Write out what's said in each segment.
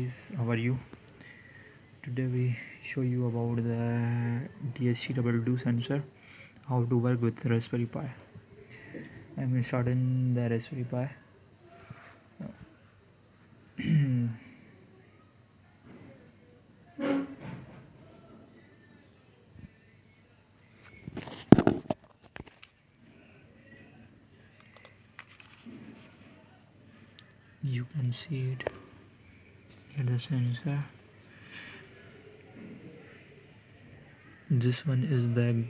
guys, how are you? Today we show you about the DHT22 sensor, how to work with Raspberry Pi. I'm installing the Raspberry Pi. You can see it here, the sensor. This one is the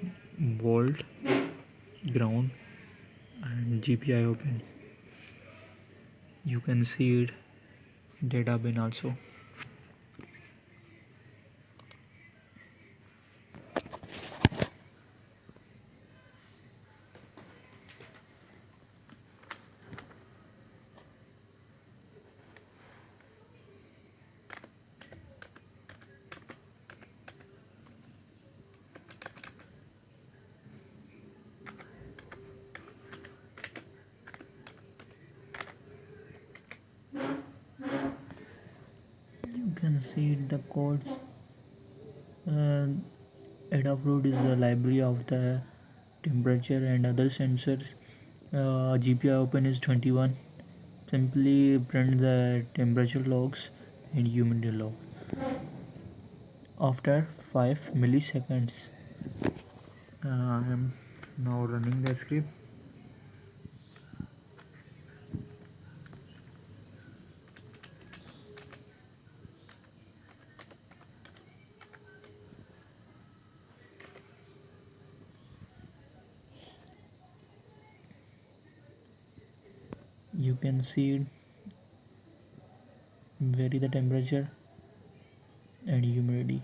volt, ground, and GPI open. You can see it data bin also. You can see the codes. Adafruit is the library of the temperature and other sensors. GPI open is 21. Simply print the temperature logs and humidity log. After 5 milliseconds, I am now running the script. You can see vary the temperature and humidity.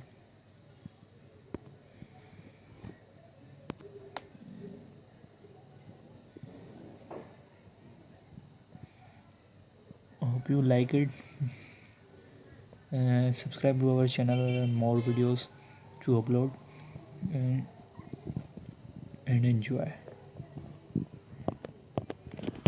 Hope you like it. Subscribe to our channel, more videos to upload, and enjoy.